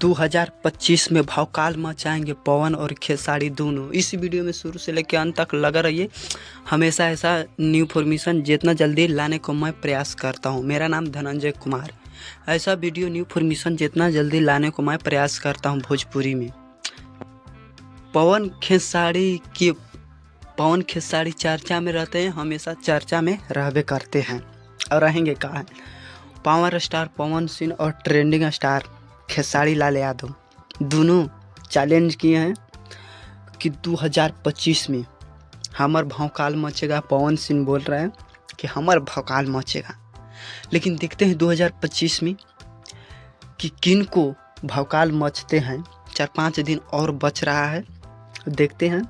2025 में भौकाल मचाएंगे पवन और खेसारी दोनों। इस वीडियो में शुरू से लेकर अंत तक लगा रहिए। हमेशा ऐसा न्यू इन्फॉर्मेशन जितना जल्दी लाने को मैं प्रयास करता हूं। मेरा नाम धनंजय कुमार। ऐसा वीडियो न्यू इन्फॉर्मेशन जितना जल्दी लाने को मैं प्रयास करता हूं भोजपुरी में। पवन खेसारी चर्चा में रहते हैं, हमेशा चर्चा में रहबे करते हैं और रहेंगे कहाँ। पावर स्टार पवन सिंह और ट्रेंडिंग स्टार खेसारी लाल यादव दोनों चैलेंज किए हैं कि 2025 में हमर भौकाल मचेगा। पवन सिंह बोल रहे हैं कि हमर भौकाल मचेगा, लेकिन देखते हैं 2025 में कि किन को भौकाल मचते हैं। 4-5 दिन और बच रहा है, देखते हैं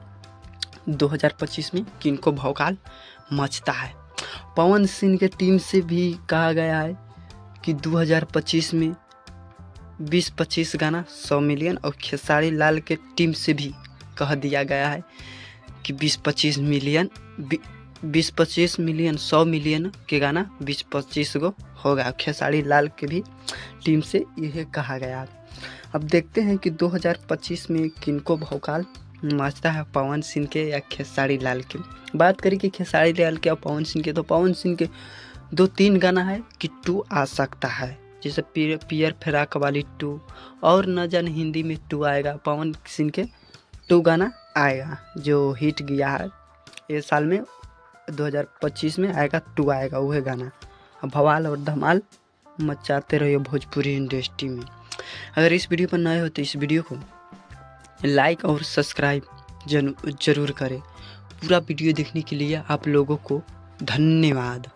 2025 में किन को भौकाल मचता है। पवन सिंह के टीम से भी कहा गया है कि 2025 में 20-25 गाना 100 मिलियन, और खेसारी लाल के टीम से भी कह दिया गया है कि 20-25 मिलियन 100 मिलियन के गाना 20-25 को होगा। खेसारी लाल के भी टीम से यह कहा गया है। अब देखते हैं कि 2025 में किनको भौकाल मचता है, पवन सिंह के या खेसारी लाल के। बात करें कि खेसारी लाल के और पवन सिंह के, तो पवन सिंह के 2-3 गाना है कि 2 आ सकता है, जैसे पियर फेराक वाली 2, और न जाने हिंदी में 2 आएगा। पवन सिंह के 2 गाना आएगा जो हिट गया है ये साल में। 2025 में आएगा 2 आएगा वह गाना। अब बवाल और धमाल मचाते रहिए भोजपुरी इंडस्ट्री में। अगर इस वीडियो पर नए हो तो इस वीडियो को लाइक और सब्सक्राइब जरूर करें। पूरा वीडियो देखने के लिए आप लोगों को धन्यवाद।